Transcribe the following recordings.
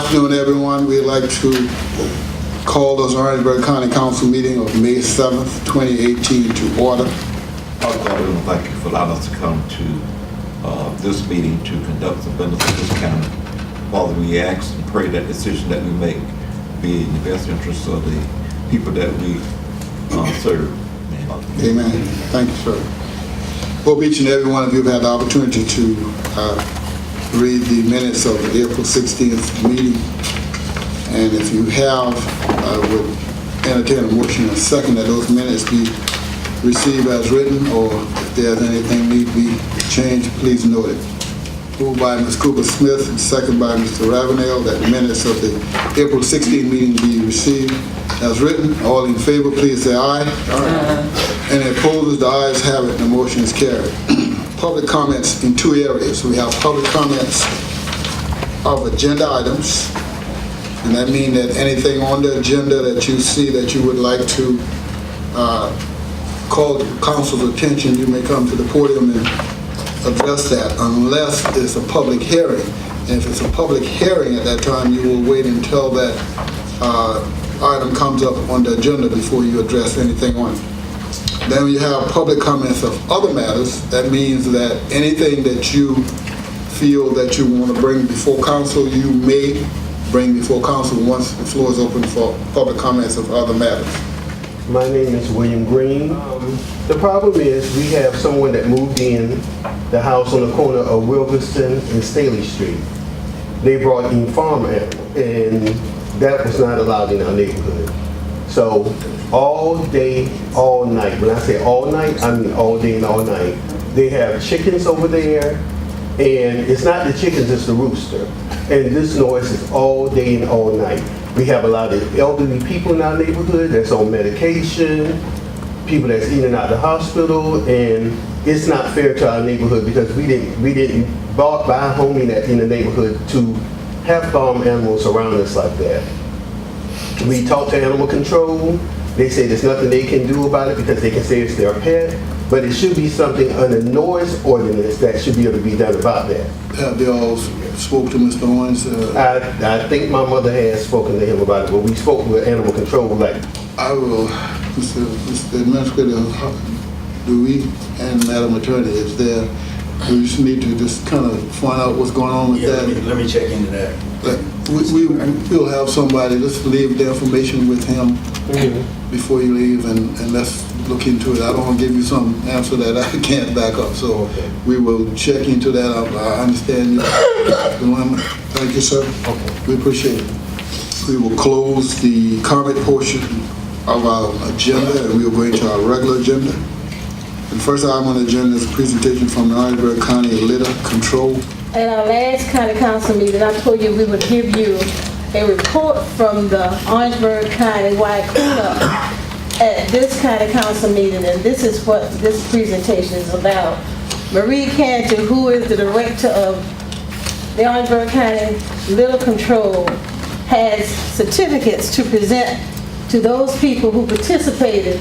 afternoon, everyone. We'd like to call this Orangeburg County Council meeting of May 7th, 2018 to order. Father God, we thank you for allowing us to come to this meeting to conduct the business of this county. Father, we ask and pray that decision that we make be in the best interest of the people that we serve. Amen. Thank you, sir. Hope each and every one of you have had the opportunity to read the minutes of the April 16th meeting. And if you have, I would entertain a motion in a second that those minutes be received as written, or if there's anything need to be changed, please note it. Moved by Ms. Cooper Smith and second by Mr. Ravenel that the minutes of the April 16th meeting be received as written. All in favor, please say aye. Aye. Any opposed? The ayes have it. The motion is carried. Public comments in two areas. We have public comments of agenda items, and that means that anything on the agenda that you see that you would like to call the council's attention, you may come to the podium and address that, unless it's a public hearing. And if it's a public hearing at that time, you will wait until that item comes up on the agenda before you address anything on it. Then we have public comments of other matters. That means that anything that you feel that you want to bring before council, you may bring before council once the floor is open for public comments of other matters. My name is William Green. The problem is we have someone that moved in the house on the corner of Wilkerson and Staley Street. They brought in farm animals, and that was not allowed in our neighborhood. So all day, all night, when I say all night, I mean all day and all night, they have chickens over there, and it's not the chickens, it's the rooster. And this noise is all day and all night. We have a lot of elderly people in our neighborhood that's on medication, people that's in and out of the hospital, and it's not fair to our neighborhood because we didn't buy a home in the neighborhood to have farm animals around us like that. We talked to animal control. They say there's nothing they can do about it because they can say it's their pet, but it should be something under noise ordinance that should be able to be done about that. Have they all spoke to Mr. Owens? I think my mother has spoken to him about it, but we spoke with animal control. Like, I will, Mr. Administrator, do we, and Madam Attorney, is there, we just need to just kind of find out what's going on with that. Let me check into that. We'll have somebody, let's leave the information with him before you leave, and let's look into it. I don't want to give you some answer that I can't back up, so okay. We will check into that. I understand your dilemma. Thank you, sir. Okay. We appreciate it. We will close the comment portion of our agenda, and we will go into our regular agenda. The first item on the agenda is a presentation from the Orangeburg County Litter Control. At our last county council meeting, I told you we would give you a report from the Orangeburg County-wide cleanup at this county council meeting, and this is what this presentation is about. Marie Cantor, who is the director of the Orangeburg County Litter Control, has certificates to present to those people who participated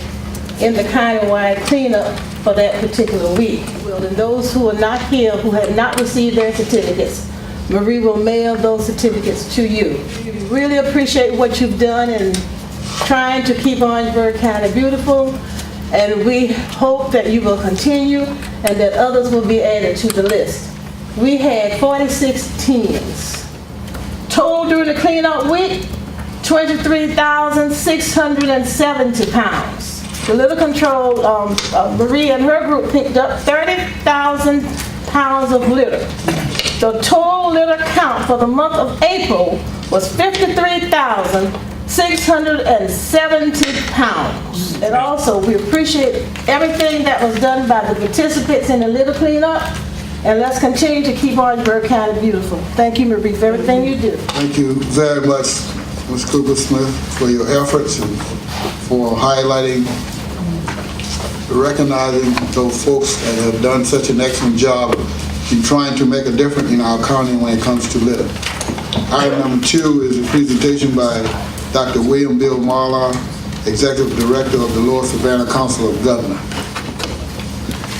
in the county-wide cleanup for that particular week. And those who are not here, who have not received their certificates, Marie will mail those certificates to you. We really appreciate what you've done in trying to keep Orangeburg County beautiful, and we hope that you will continue and that others will be added to the list. We had 46 teams. Total during the cleanup week, 23,670 pounds. The litter control, Marie and her group picked up 30,000 pounds of litter. The total litter count for the month of April was 53,670 pounds. And also, we appreciate everything that was done by the participants in the litter cleanup, and let's continue to keep Orangeburg County beautiful. Thank you, Marie, for everything you do. Thank you very much, Ms. Cooper Smith, for your efforts and for highlighting, recognizing those folks that have done such an excellent job in trying to make a difference in our county when it comes to litter. Item number 2 is a presentation by Dr. William Bill Marlar, Executive Director of the Lower Savannah Council of Governors.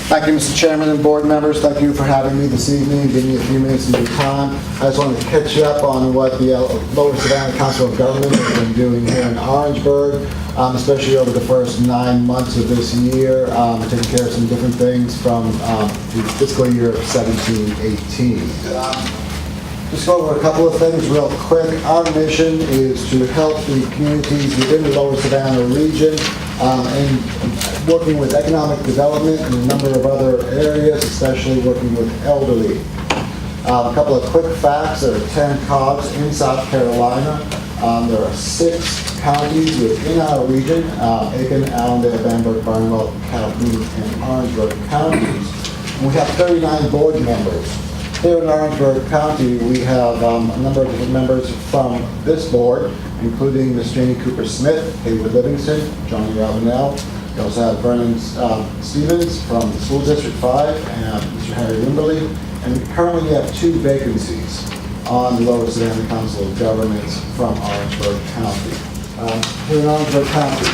Thank you, Mr. Chairman and board members. Thank you for having me this evening and giving me a few minutes of your time. I just wanted to catch you up on what the Lower Savannah Council of Government has been doing here in Orangeburg, especially over the first 9 months of this year, taking care of some different things from the fiscal year 17-18. Just go over a couple of things real quick. Our mission is to help the communities within the Lower Savannah region and working with economic development in a number of other areas, especially working with elderly. A couple of quick facts. There are 10 COGs in South Carolina. There are 6 counties within our region, Aiken, Allendale, Bamberg, Barnwell, Calhoun, and Orangeburg counties. And we have 39 board members. Here in Orangeburg County, we have a number of different members from this board, including Ms. Janie Cooper-Smith, Haywood Livingston, Johnny Ravenel. We also have Vernon Stevens from the School District 5, and Mr. Harry Limberly. And we currently have 2 vacancies on the Lower Savannah Council of Governments from Orangeburg County. Here in Orangeburg County,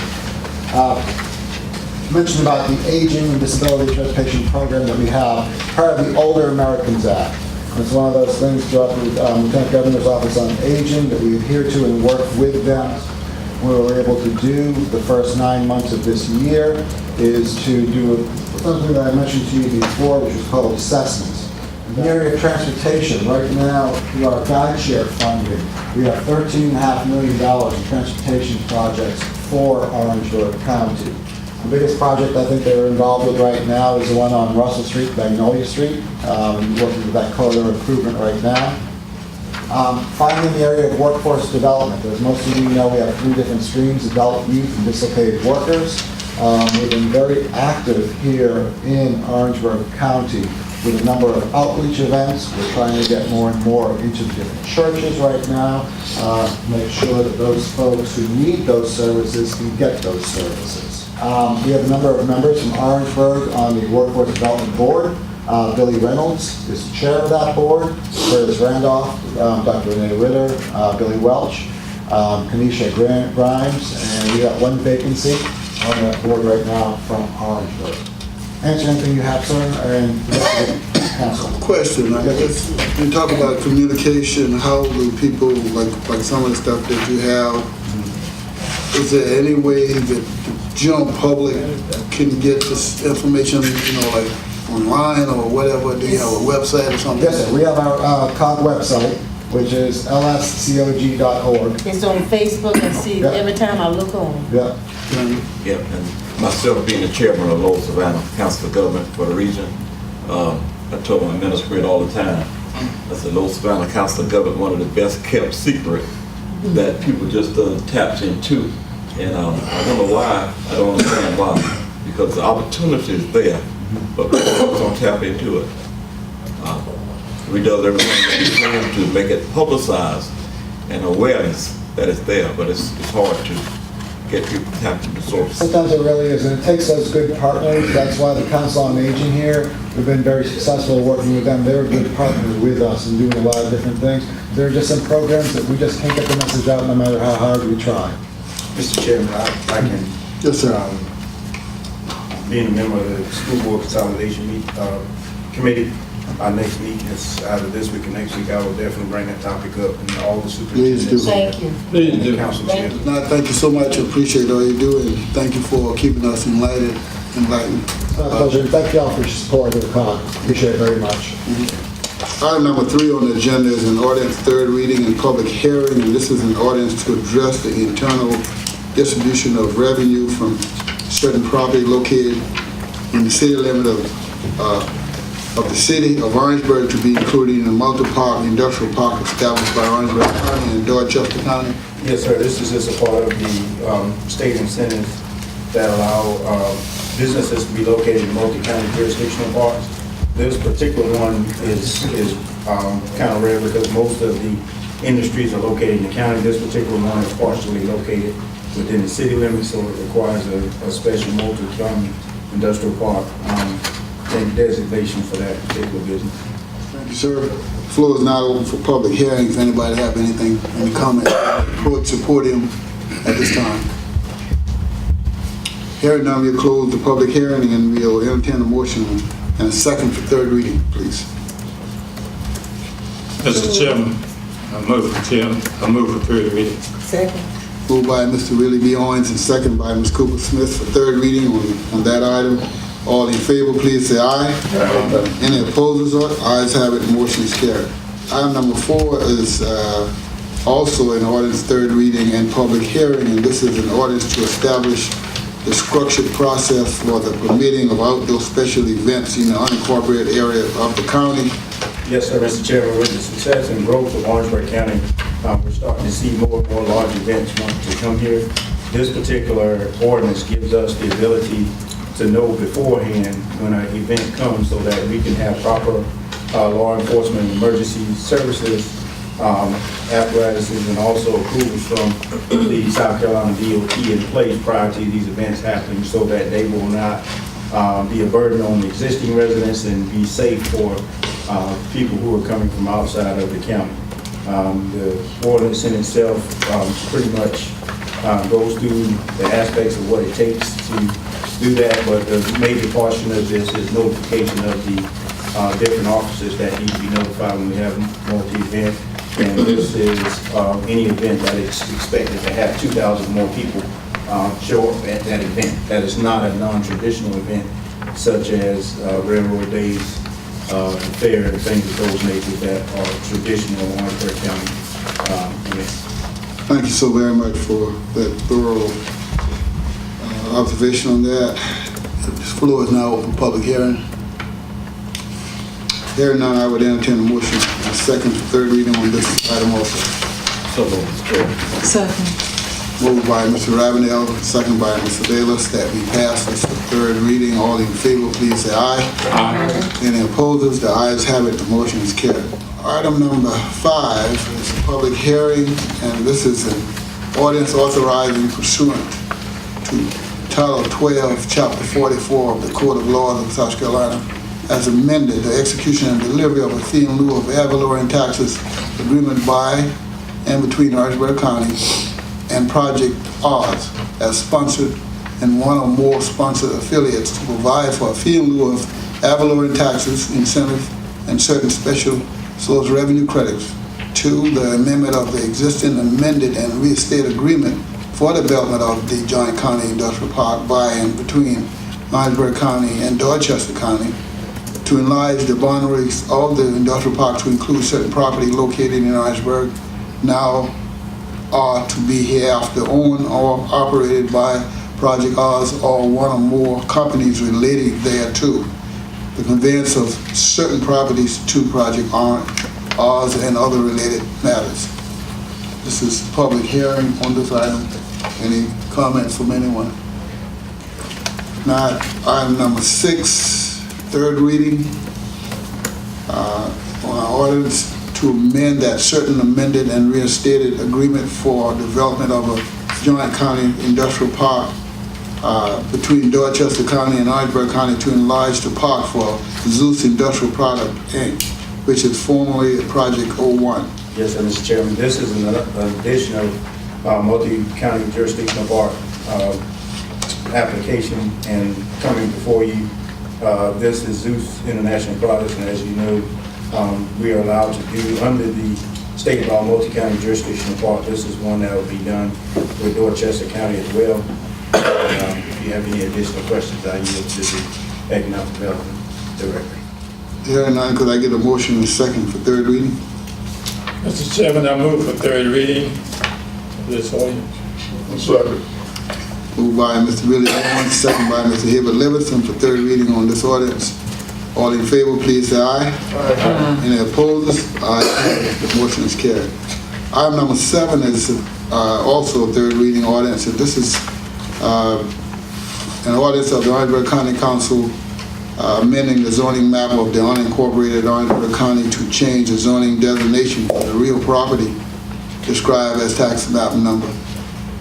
mentioned about the Aging and Disability Transportation Program that we have, part of the Older Americans Act. It's one of those things throughout the Lieutenant Governor's Office on Aging that we adhere to and work with them. What we were able to do the first 9 months of this year is to do something that I mentioned to you before, which is called assessments. In the area of transportation, right now, through our guide share funding, we have $13.5 million in transportation projects for Orangeburg County. The biggest project I think they're involved with right now is the one on Russell Street, Magnolia Street. Working with that corridor improvement right now. Finally, in the area of workforce development, as most of you know, we have 3 different streams: adult, youth, and dislocated workers. We've been very active here in Orangeburg County with a number of outreach events. We're trying to get more and more into the different churches right now, make sure that those folks who need those services can get those services. We have a number of members from Orangeburg on the Workforce Development Board. Billy Reynolds is the chair of that board. Curtis Randolph, Dr. Renee Ritter, Billy Welch, Kanisha Grimes, and we got 1 vacancy on that board right now from Orangeburg. Answer anything you have, sir, and the rest of the council. Question, I guess, you talk about communication, how do people, like some of the stuff that you have, is there any way that the general public can get this information, like online or whatever? Do you have a website or something? Yes, sir. We have our COG website, which is lscog.org. It's on Facebook, and see, Yeah. every time I look on. Yeah. Yep, and myself being the chairman of Lower Savannah Council of Government for the region, I told my administrator all the time, I said, Lower Savannah Council of Government, one of the best kept secret that people just tapped into. And I don't know why, I don't understand why, because the opportunity is there, but people don't tap into it. We do everything that we can to make it publicized and awareness that it's there, but it's hard to get people to tap into sources. Sometimes it really is, and it takes those good partners. That's why the Council on Aging here, we've been very successful working with them. They're a good partner with us and doing a lot of different things. There are just some programs that we just can't get the message out no matter how hard we try. Mr. Chairman, I can, Yes, sir. being a member of the School Board Consolidation Committee, our next meeting is either this week or next week. I will definitely bring that topic up and all the superintendents. Please do. Thank you. And the council chair. No, thank you so much. I appreciate all you do, and thank you for keeping us enlightened. My pleasure. Thank you all for your support of the COG. Appreciate it very much. Item number 3 on the agenda is an ordinance 3rd reading and public hearing, and this is an ordinance to address the internal distribution of revenue from certain property located in the city limit of the city of Orangeburg to be included in a multi-park industrial park established by Orangeburg County and Dorchester County. Yes, sir. This is just a part of the state incentives that allow businesses to be located in multi-county jurisdictional parks. This particular one is kind of rare because most of the industries are located in the county. This particular one is partially located within the city limits, so it requires a special multi-county industrial park and designation for that particular business. Thank you, sir. The floor is now open for public hearing. If anybody have any comment, support him at this time. Hearing none, we'll close the public hearing and we'll entertain a motion and a second for third reading, please. Mr. Chairman, I move for third reading. Second. Moved by Mr. Willie B. Owens and second by Ms. Cooper Smith for third reading on that item. All in favor, please say aye. Aye. Any opposers? Ayes have it, the motion is carried. Item number 4 is also an ordinance third reading and public hearing, and this is an ordinance to establish the structured process for the permitting of outdoor special events in the unincorporated area of the county. Yes, sir, Mr. Chairman, with the success and growth of Orangeburg County, we're starting to see more and more large events want to come here. This particular ordinance gives us the ability to know beforehand when an event comes so that we can have proper law enforcement and emergency services, apparatuses, and also approvals from the South Carolina DOT in place prior to these events happening so that they will not be a burden on the existing residents and be safe for people who are coming from outside of the county. The ordinance in itself pretty much goes through the aspects of what it takes to do that, but the major portion of this is notification of the different officers that need to be notified when we have multi-event. And this is any event that is expected to have 2,000 more people show up at that event. That is not a non-traditional event such as Railroad Days, fair, and things of those natures that are traditional Orangeburg County events. Thank you so very much for that thorough observation on that. This floor is now open for public hearing. Hearing none, I would entertain a motion and a second for third reading on this item also. So moved, Mr. Chairman. Second. Moved by Mr. Ravenel, second by Mr. Bayless, that we pass this for third reading. All in favor, please say aye. Aye. Any opposers? The ayes have it, the motion is carried. Item number 5 is a public hearing, and this is an ordinance authorizing pursuant to Title 12, Chapter 44 of the Code of Laws of South Carolina, as amended, the execution and delivery of a fee in lieu of ad valorem taxes agreement by and between Orangeburg County and Project Oz as sponsored and one or more sponsored affiliates to provide for a fee in lieu of ad valorem taxes, incentive, and certain special source revenue credits. 2, the amendment of the existing amended and restated agreement for development of the Joint County Industrial Park by and between Orangeburg County and Dorchester County to enlarge the boundaries of the industrial park to include certain property located in Orangeburg now are to be hereafter owned or operated by Project Oz or one or more companies related thereto. The conveyance of certain properties to Project Oz and other related matters. This is public hearing on this item. Any comments from anyone? Now, item number 6, third reading on our ordinance to amend that certain amended and reinstated agreement for development of a joint county industrial park between Dorchester County and Orangeburg County to enlarge the park for Zeus Industrial Product, Inc., which is formerly Project 01. Yes, sir, Mr. Chairman. This is an addition of multi-county jurisdictional park application and coming before you. This is Zeus International Products, and as you know, we are allowed to do under the state law multi-county jurisdictional park. This is one that will be done with Dorchester County as well. If you have any additional questions, I yield to the Economic Development Director. Hearing none, could I get a motion and a second for third reading? Mr. Chairman, I move for third reading of this ordinance. Second. Moved by Mr. Willie Owens, second by Mr. Hibbert Livingston for third reading on this ordinance. All in favor, please say aye. Aye. Any opposers? Aye. The motion is carried. Item number 7 is also a third reading ordinance, and this is an ordinance of the Orangeburg County Council amending the zoning map of the unincorporated Orangeburg County to change the zoning designation for the real property described as tax map number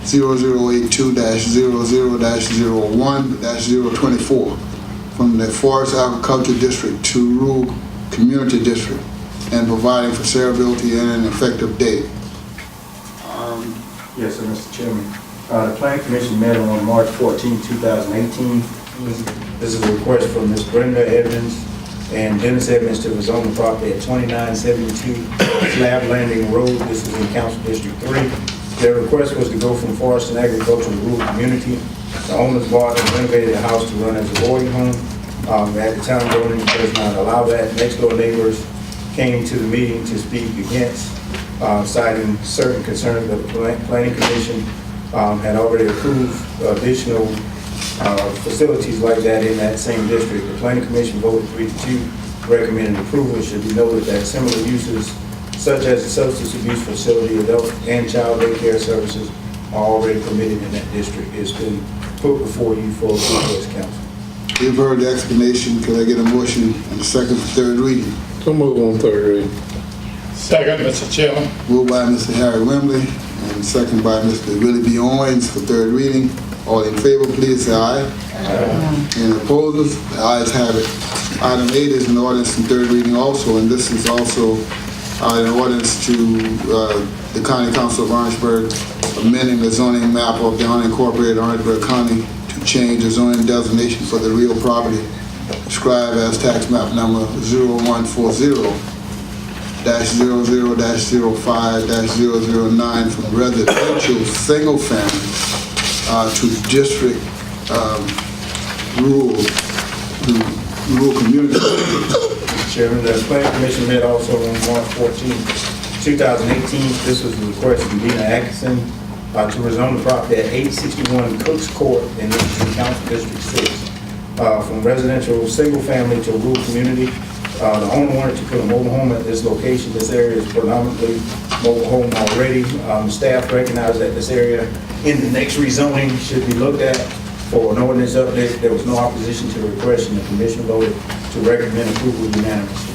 0082-00-01-024 from the Forest Agriculture District to Rural Community District and providing for severability and an effective date. Yes, sir, Mr. Chairman. The Planning Commission met on March 14, 2018. This is a request from Ms. Brenda Evans and Dennis Evans to rezone the property at 2972 Slab Landing Road. This is in Council District 3. Their request was to go from forest and agriculture to rural community. The owners bought and renovated the house to run as a boarding home. At the time, zoning does not allow that. Next door neighbors came to the meeting to speak against, citing certain concerns that the Planning Commission had already approved additional facilities like that in that same district. The Planning Commission voted 3-2, recommending approval. It should be noted that similar uses such as the substance abuse facility, adult and child daycare services are already permitted in that district. It's been put before you for approval as council. You've heard the explanation. Could I get a motion and a second for third reading? So move on third reading. Second, Mr. Chairman. Moved by Mr. Harry Wembley and second by Mr. Willie B. Owens for third reading. All in favor, please say aye. Aye. Any opposers? The ayes have it. Item 8 is an ordinance in third reading also, and this is also an ordinance to the County Council of Orangeburg amending the zoning map of the unincorporated Orangeburg County to change the zoning designation for the real property described as tax map number 0140-00-05-009 from residential single family to district rural community. Mr. Chairman, the Planning Commission met also on March 14, 2018. This was a request from Dina Atkinson to rezone the property at 861 Cooks Court in Council District 6 from residential single family to rural community. The owner wanted to put a mobile home at this location. This area is predominantly mobile home already. Staff recognized that this area in the next rezoning should be looked at for an ordinance update. There was no opposition to the request, and the commission voted to recommend approval unanimously.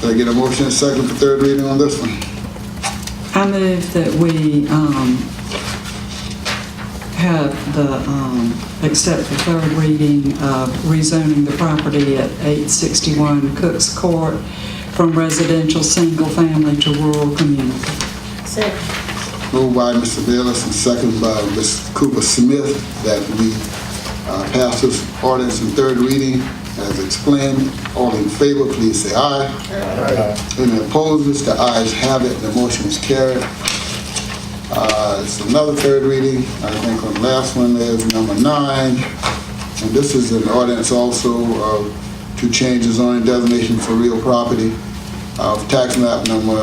Can I get a motion and a second for third reading on this one? I move that we have the, accept the third reading of rezoning the property at 861 Cooks Court from residential single family to rural community. Second. Moved by Mr. Bayless and second by Ms. Cooper Smith that we pass this ordinance in third reading as explained. All in favor, please say aye. Aye. Any opposers? The ayes have it. The motion is carried. It's another third reading. I think on the last one is number 9. And this is an ordinance also to change the zoning designation for real property of tax map number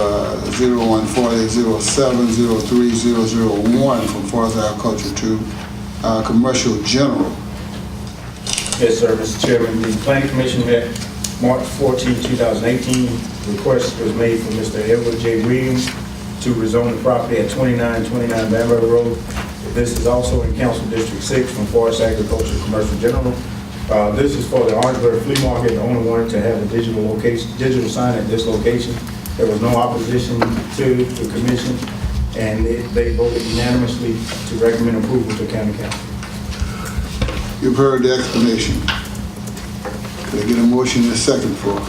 0140-07-03001 from forest agriculture to commercial general. Yes, sir, Mr. Chairman. The Planning Commission met March 14, 2018. The request was made from Mr. Edward J. Williams to rezone the property at 2929 Bamberg Road. This is also in Council District 6 from forest agriculture to commercial general. This is for the Orangeburg Flea Market. The owner wanted to have a digital sign at this location. There was no opposition to the commission, and they voted unanimously to recommend approval to County Council. You've heard the explanation. Could I get a motion and a second for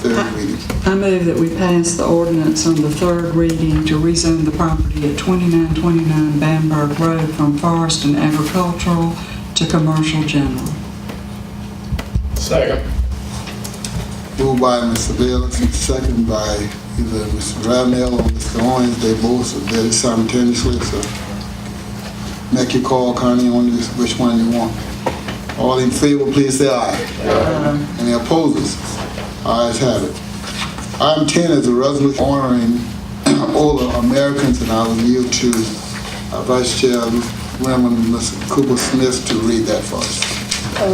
third reading? I move that we pass the ordinance on the third reading to rezone the property at 2929 Bamberg Road from forest and agricultural to commercial general. Second. Moved by Mr. Bayless and second by either Mr. Ravenel or Mr. Owens. They both did it simultaneously, so make your call, Connie, on this, which one you want. All in favor, please say aye. Aye. Any opposers? Ayes have it. Item 10 is a resolution honoring older Americans, and I will yield to Vice Chair Women, Mr. Cooper Smith, to read that for us.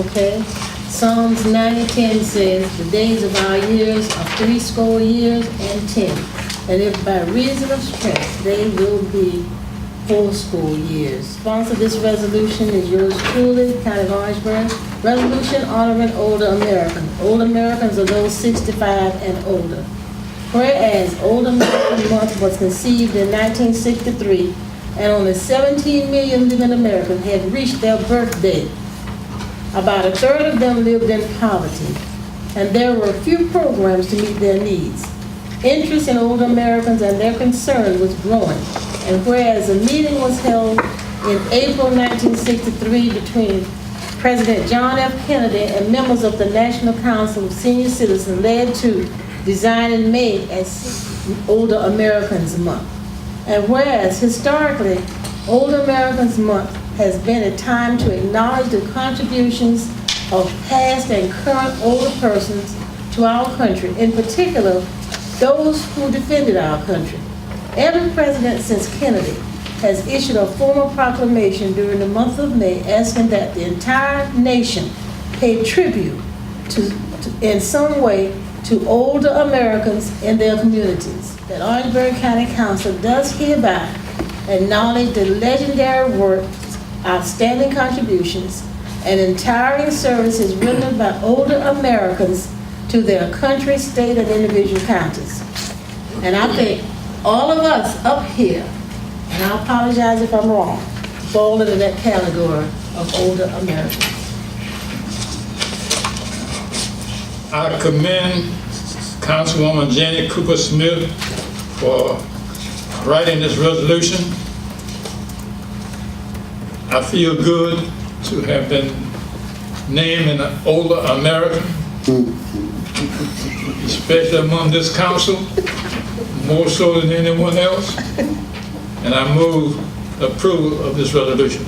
Okay. Psalms 90:10 says, "The days of our years are 80 years and 10. And if by reason of strength they will be 80 years." Sponsor this resolution is yours truly, County of Orangeburg. Resolution honoring older Americans. Older Americans are those 65 and older. Whereas Older American Month was conceived in 1963, and only 17 million living Americans had reached their birthday. About a third of them lived in poverty, and there were few programs to meet their needs. Interest in older Americans and their concern was growing, and whereas a meeting was held in April 1963 between President John F. Kennedy and members of the National Council of Senior Citizens led to design and made as Older Americans Month. And whereas historically, Older Americans Month has been a time to acknowledge the contributions of past and current older persons to our country, in particular, those who defended our country. Every president since Kennedy has issued a formal proclamation during the month of May asking that the entire nation pay tribute in some way to older Americans in their communities. That Orangeburg County Council does hereby acknowledge the legendary work, outstanding contributions, and entire services rendered by older Americans to their country, state, and individual counties. And I think all of us up here, and I apologize if I'm wrong, fall into that category of older Americans. I commend Councilwoman Janet Cooper Smith for writing this resolution. I feel good to have been named an older American, especially among this council, more so than anyone else. And I move approval of this resolution.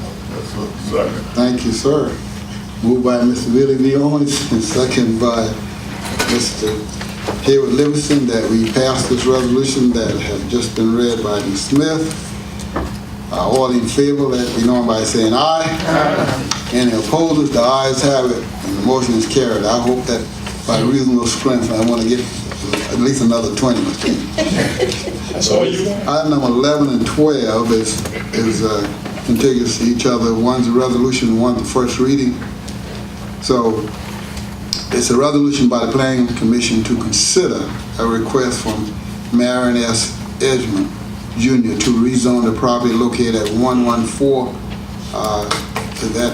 Thank you, sir. Moved by Mr. Willie V. Owens and second by Mr. Hayward Livingston that we pass this resolution that has just been read by Ms. Smith. All in favor, let it be known by saying aye. Any opposers, the ayes have it, and the motion is carried. I hope that by reasonable strength, I want to get at least another 20. That's all you want? Item number 11 and 12 is contiguous to each other. One's a resolution, one's the first reading. So it's a resolution by the Planning Commission to consider a request from Marion S. Edgman Jr. to rezone the property located at 114 to that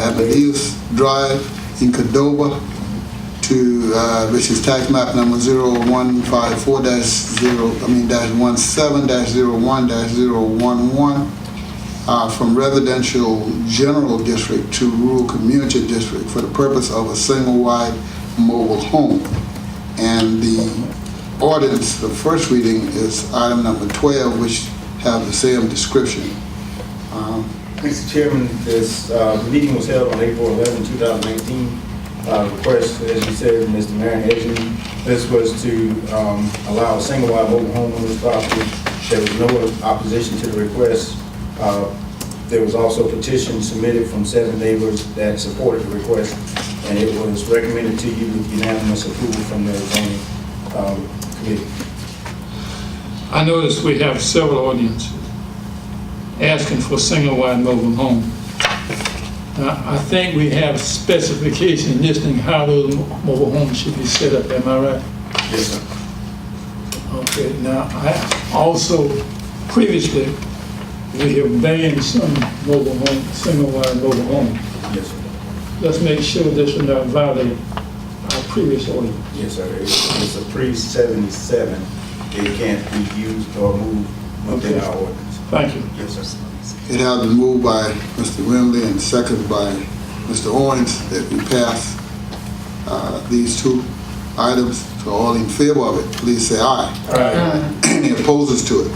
Amadeus Drive in Cordova to which is tax map number 17-01-011 from residential general district to rural community district for the purpose of a single-wide mobile home. And the ordinance, the first reading is item number 12, which have the same description. Mr. Chairman, this meeting was held on April 11, 2018. Request, as you said, Mr. Marion Edgman. This was to allow a single-wide mobile home on this property. There was no opposition to the request. There was also a petition submitted from 7 neighbors that supported the request, and it was recommended to you with unanimous approval from the zoning committee. I noticed we have several ordinances asking for single-wide mobile home. I think we have specifications listing how those mobile homes should be set up. Am I right? Yes, sir. Okay. Now, I also previously we have banned some mobile home, single-wide mobile home. Yes, sir. Let's make sure this will not violate our previous ordinance. Yes, sir. It's a pre-77. It can't be used or moved within our ordinance. Thank you. Yes, sir. It has been moved by Mr. Wimley and seconded by Mr. Owens that we pass these two items. So all in favor of it, please say aye. Aye. Any opposers to it?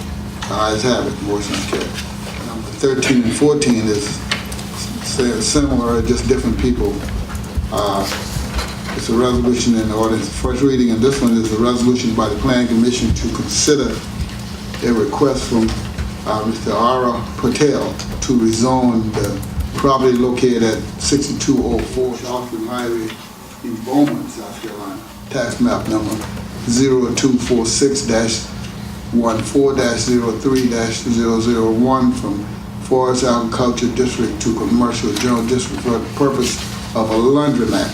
The ayes have it, motion is carried. Number 13 and 14 is similar, just different people. It's a resolution and ordinance, first reading, and this one is a resolution by the Planning Commission to consider a request from Mr. Ara Patel to rezone the property located at 6204 Charleston Highway in Beaumont, South Carolina. Tax map number 0246-14-03-001 from Forest Agriculture District to Commercial General District for the purpose of a laundromat.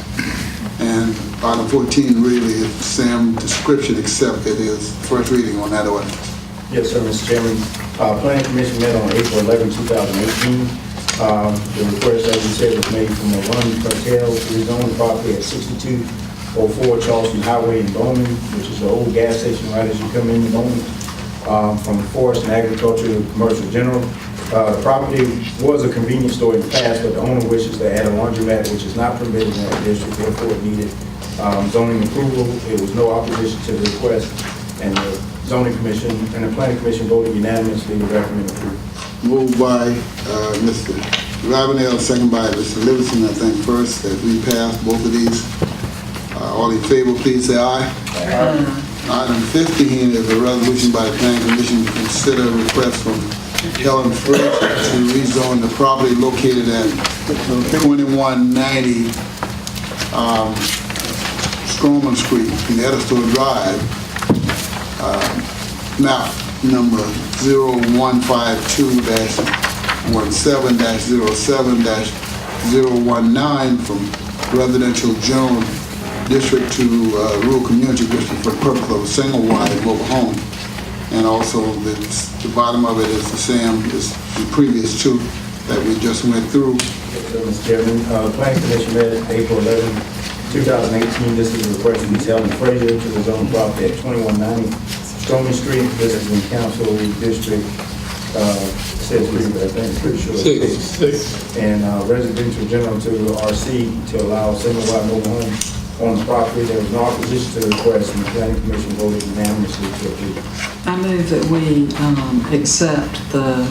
And item 14 really is the same description except it is first reading on that ordinance. Yes, sir, Mr. Chairman. Planning Commission met on April 11, 2018. The request, as you said, was made from Ron Patel to rezone the property at 6204 Charleston Highway in Bowman, which is the old gas station right as you come into Bowman, from Forest and Agriculture to Commercial General. The property was a convenience store in the past, but the owner wishes to add a laundromat, which is not permitted in that district, therefore it needed zoning approval. There was no opposition to the request, and the zoning commission and the planning commission voted unanimously to recommend approval. Moved by Mr. Ravenel, second by Mr. Livingston. I think first that we pass both of these. All in favor, please say aye. Item 15 is a resolution by the Planning Commission to consider a request from Helen Fritz to rezone the property located at 2190 Stroman Street, Edisto Drive, map number 0152-17-07-019 from residential general district to rural community district for the purpose of a single-wide mobile home. And also, the bottom of it is the same as the previous two that we just went through. Mr. Chairman, the planning commission met April 11, 2018. This is a request from Ms. Helen Frazier to the zone property at 2190 Stroman Street. This is in council district, says 3, but I think it's pretty sure it's 6. And residential general to RC to allow single-wide mobile home on the property. There was no opposition to the request, and the planning commission voted unanimously to approve. I move that we accept the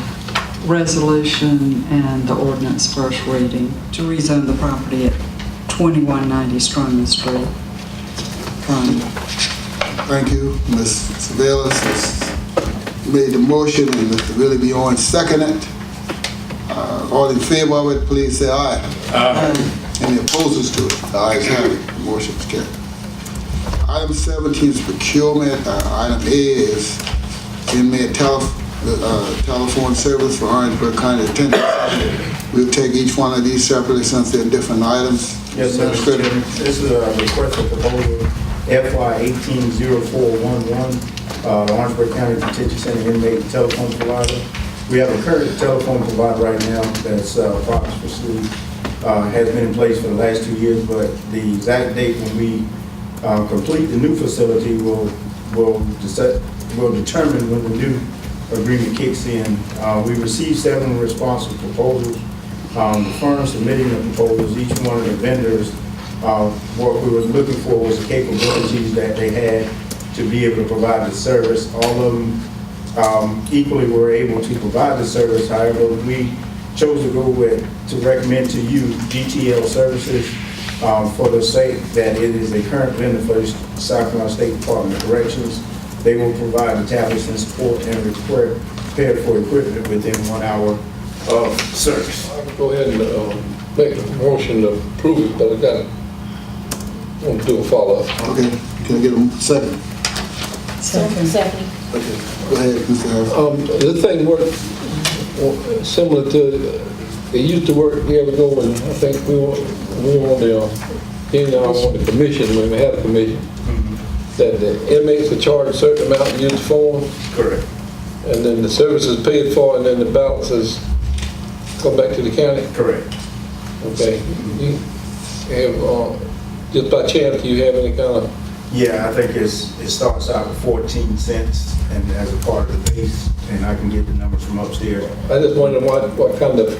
resolution and the ordinance first reading to rezone the property at 2190 Stroman Street. Thank you. Ms. Savelis has made the motion and Mr. Willie Bjorn seconded it. All in favor of it, please say aye. Aye. Any opposers to it? The ayes have it. The motion is carried. Item 17 is procurement. Item A is inmate telephone service for Orangeburg County Detention Center. We'll take each one of these separately since they're different items. Yes, sir. Mr. Chairman. This is a request for proposal FY 180411, Orangeburg County Detention Center inmate telephone provider. We have a current telephone provider right now that's Fox Pursuit. Has been in place for the last 2 years, but the exact date when we complete the new facility will determine when the new agreement kicks in. We received 7 responsive proposals. The firm submitting the proposals, each one of the vendors, what we were looking for was the capabilities that they had to be able to provide the service. All of them equally were able to provide the service. However, we chose to go with, to recommend to you GTL Services for the sake that it is a current vendor for the South Carolina State Department of Corrections. They will provide the tablets and support and prepare for equipment within 1 hour of service. I can go ahead and make a motion to approve it, but I want to do a follow-up. Okay, can I get a second? Second. Okay, go ahead, Mr. Harris. This thing works similar to, it used to work years ago, and I think we were on the commission, when we had a commission, that the inmates are charged a certain amount to use the phone. Correct. And then the service is paid for, and then the balances come back to the county. Correct. Okay. You have, just by chance, do you have any kind of? Yeah, I think it starts out with 14 cents and as a part of the base, and I can get the numbers from upstairs. I just wonder what kind of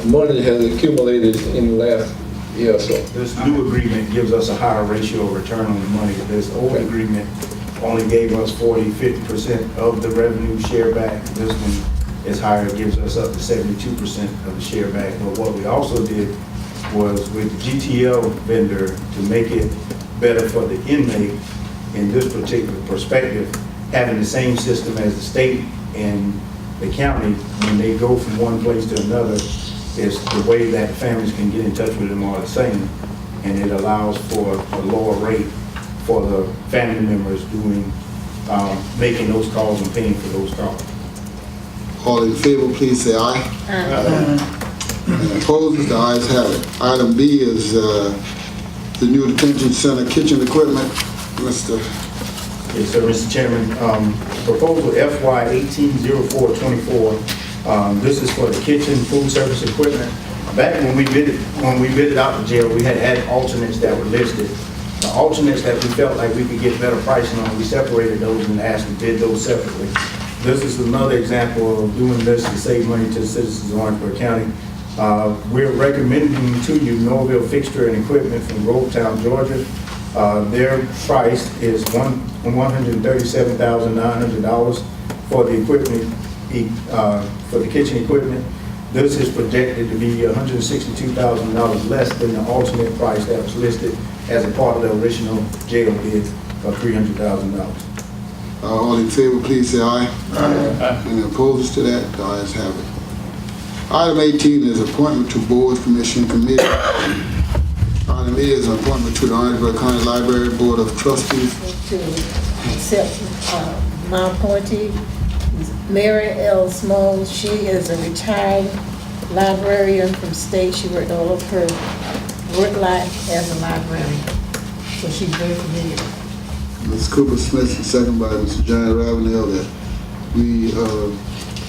money has accumulated in the last year or so. This new agreement gives us a higher ratio of return on the money. This old agreement only gave us 40-50% of the revenue share back. This one is higher, it gives us up to 72% of the share back. But what we also did was with the GTL vendor to make it better for the inmate in this particular perspective, having the same system as the state and the county, when they go from one place to another, is the way that families can get in touch with them are the same. And it allows for a lower rate for the family members doing, making those calls and paying for those calls. All in favor, please say aye. Any opposed? The ayes have it. Item B is the new detention center kitchen equipment. Mr. Yes, sir, Mr. Chairman. Proposal FY 180424. This is for the kitchen food service equipment. Back when we bid it out the jail, we had added alternates that were listed. The alternates that we felt like we could get better pricing on, we separated those and asked to bid those separately. This is another example of doing this to save money to the citizens of Orangeburg County. We're recommending to you Norville Fixture and Equipment from Grovetown, Georgia. Their price is $137,900 for the equipment, for the kitchen equipment. This is projected to be $162,000 less than the alternate price that was listed as a part of the original jail bid of $300,000. All in favor, please say aye. Aye. Any opposed to that? The ayes have it. Item 18 is appointment to boards, commission, committee. Item E is appointment to the Orangeburg County Library Board of Trustees. To accept my appointee, Mary L. Smalls. She is a retired librarian from state. She worked all of her work life as a librarian, so she's very familiar. Ms. Cooper Smith, and second by Mr. John Ravenel, that we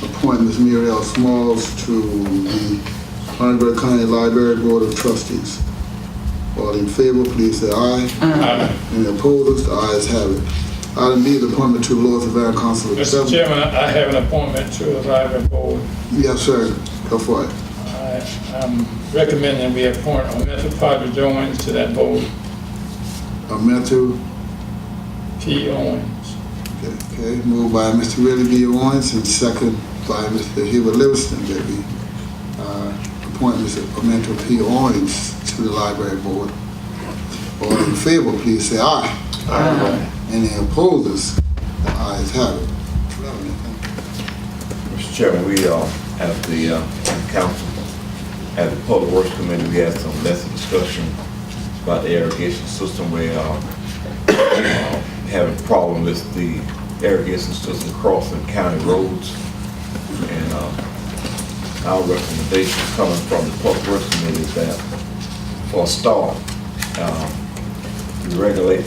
appoint Ms. Mary L. Smalls to the Orangeburg County Library Board of Trustees. All in favor, please say aye. Aye. Any opposed? The ayes have it. Item B is appointment to the Lower Savannah Council of Mr. Chairman, I have an appointment to the library board. Yes, sir. Go for it. I'm recommending we appoint Ometha Padre Jones to that board. Matthew. P. Owens. Okay, moved by Mr. Willie B. Owens and second by Mr. Hubert Livingston that we appoint Mr. Pimento P. Owens to the library board. All in favor, please say aye. Aye. Any opposers? The ayes have it. Mr. Chairman, we at the council, at the Public Works Committee, we had some lesson discussion about the irrigation system. We having a problem with the irrigation system crossing county roads, and our recommendation coming from the Public Works Committee is that for a start, we regulate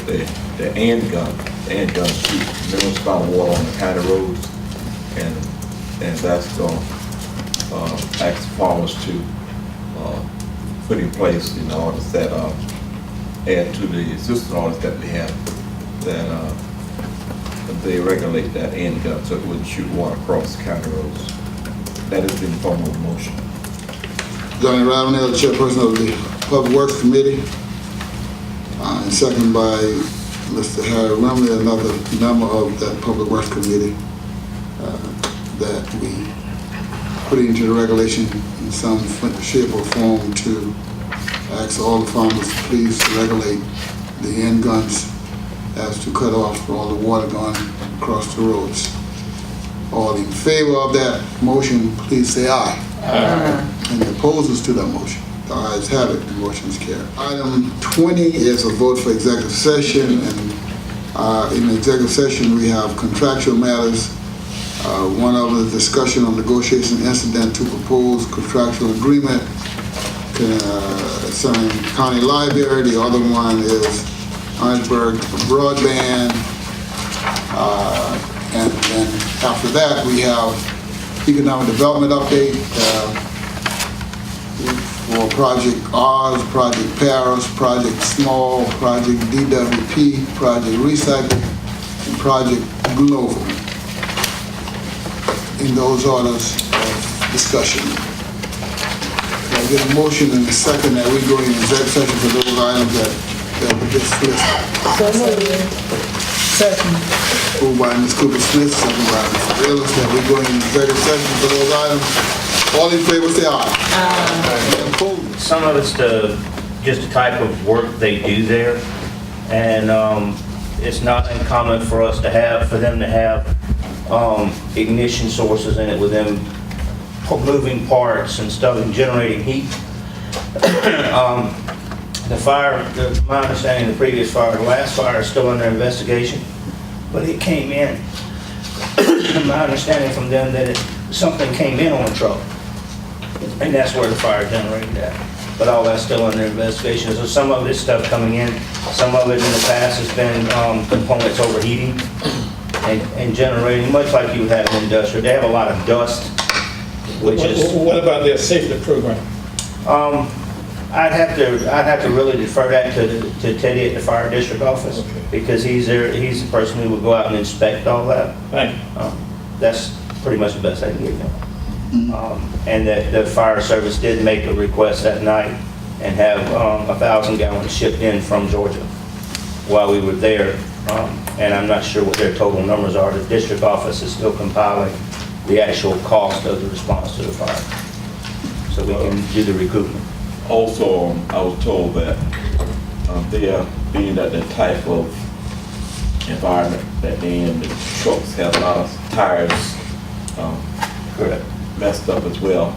the end gun shoot minimum amount of water on the county roads, and that's going to ask the farmers to put in place in orders that add to the existing orders that we have, that they regulate that end gun so it wouldn't shoot water across the county roads. That is in the form of a motion. Johnny Ravenel, the chairperson of the Public Works Committee, and second by Mr. Harry Rumley, another member of that Public Works Committee, that we put into the regulation in some shape or form to ask all the farmers to please regulate the end guns as to cut off all the water going across the roads. All in favor of that motion, please say aye. Aye. Any opposers to that motion? The ayes have it, the motion is carried. Item 20 is a vote for executive session, and in the executive session we have contractual matters. One of the discussion on negotiation incident to propose contractual agreement concerning county library. The other one is Orangeburg broadband. And then after that, we have economic development update for Project Oz, Project Paris, Project Small, Project DWP, Project Recycle, and Project Global. In those orders of discussion. Can I get a motion in a second that we go in executive session for those items that were just listed? So moved. Second. Moved by Ms. Cooper Smith, second by Mr. Ellis, that we go in executive session for those items. All in favor, say aye. Aye. Opposed? Some of it's just the type of work they do there, and it's not uncommon for them to have ignition sources in it with them moving parts and stuff and generating heat. The fire, my understanding, the previous fire, the last fire is still under investigation, but it came in. My understanding from them that something came in on the truck, and that's where the fire generated at. But all that's still under investigation. So some of this stuff coming in, some of it in the past has been components overheating and generating, much like you would have in industrial. They have a lot of dust, which is... What about their safety program? I'd have to really defer that to Teddy at the fire district office, Okay. because he's the person who would go out and inspect all that. Thank you. That's pretty much the best I can give you. And that the fire service did make a request that night and have 1,000 gallons shipped in from Georgia while we were there. And I'm not sure what their total numbers are. The district office is still compiling the actual cost of the response to the fire, so we can do the recoupment. Also, I was told that there being that the type of environment that they in, the trucks have a lot of tires Correct. messed up as well.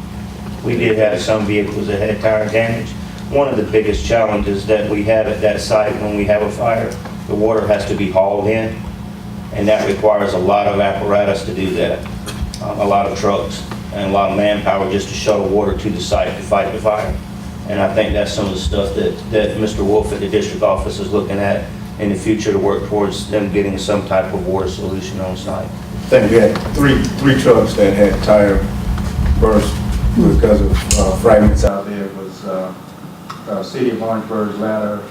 We did have some vehicles that had tire damage. One of the biggest challenges that we have at that site when we have a fire, the water has to be hauled in, and that requires a lot of apparatus to do that. A lot of trucks and a lot of manpower just to shuttle water to the site to fight the fire. And I think that's some of the stuff that Mr. Wolf at the district office is looking at in the future to work towards them getting some type of water solution on site. I think we had three trucks that had tire burst because of fragments out there. It was City of Orangeburg's ladder,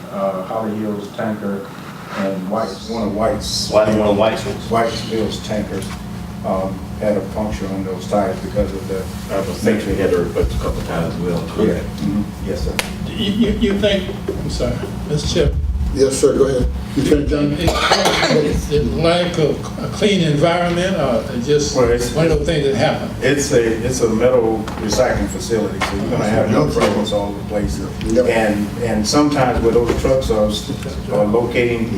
Holly Hills tanker, and one of White's Mills tankers had a puncture on those tires because of the Nature had to request a couple times as well. Yeah. Yes, sir. You think, I'm sorry, Mr. Chip, Yes, sir, go ahead. You think, John? it's like a clean environment or just Well, one it's- of those things that happen? It's a metal recycling facility, so you're gonna have no fragments all over the place. Yep. And sometimes where those trucks are locating,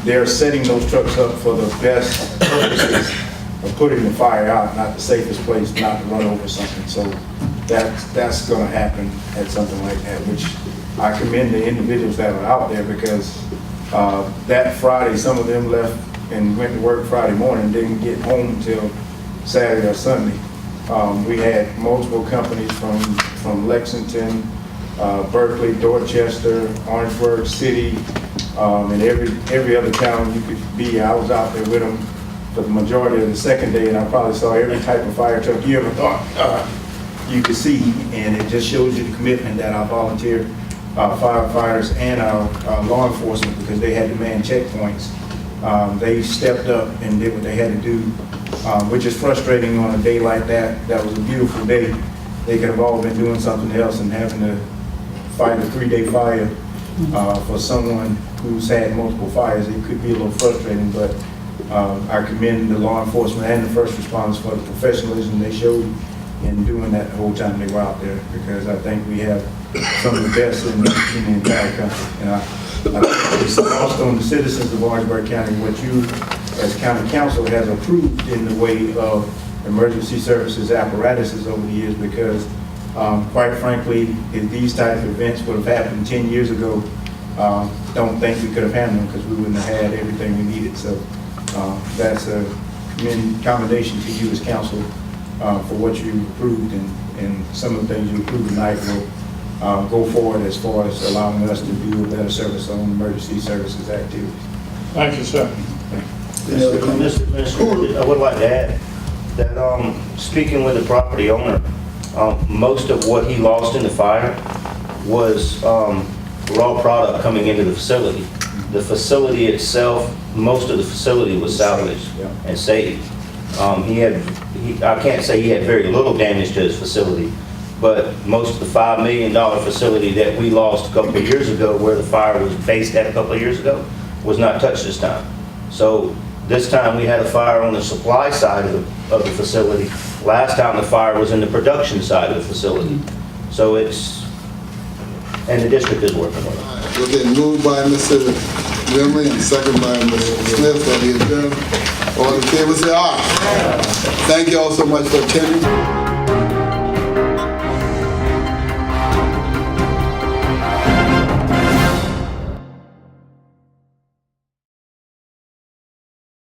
they're setting those trucks up for the best purposes of putting the fire out, not the safest place not to run over something. So that's gonna happen at something like that, which I commend the individuals that are out there because that Friday, some of them left and went to work Friday morning, didn't get home until Saturday or Sunday. We had multiple companies from Lexington, Berkeley, Dorchester, Orangeburg City, and every other town you could be. I was out there with them for the majority of the second day, and I probably saw every type of fire truck you ever thought you could see, and it just shows you the commitment that our volunteer firefighters and our law enforcement, because they had to man checkpoints, they stepped up and did what they had to do, which is frustrating on a day like that. That was a beautiful day. They could have all been doing something else and having to fight a 3-day fire for someone who's had multiple fires. It could be a little frustrating, but I commend the law enforcement and the first responders for the professionalism they showed in doing that the whole time they were out there, because I think we have some of the best in the entire country. And I it's lost on the citizens of Orangeburg County what you, as county council, has approved in the way of emergency services apparatuses over the years, because quite frankly, if these types of events would have happened 10 years ago, don't think we could have handled them because we wouldn't have had everything we needed. So that's a commendation to you as council for what you approved, and some of the things you approved tonight will go forward as far as allowing us to do a better service on emergency services activities. Thank you, sir. Mr. Minister, I would like to add that speaking with the property owner, most of what he lost in the fire was raw product coming into the facility. The facility itself, most of the facility was salvaged and saved. I can't say he had very little damage to his facility, but most of the $5 million facility that we lost a couple of years ago, where the fire was based at a couple of years ago, was not touched this time. So this time we had a fire on the supply side of the facility. Last time the fire was in the production side of the facility. So and the district is working on it. Okay, moved by Mr. Rimley and second by Mr. Smith that we adjourn. All in favor, say aye. Thank you all so much for attending.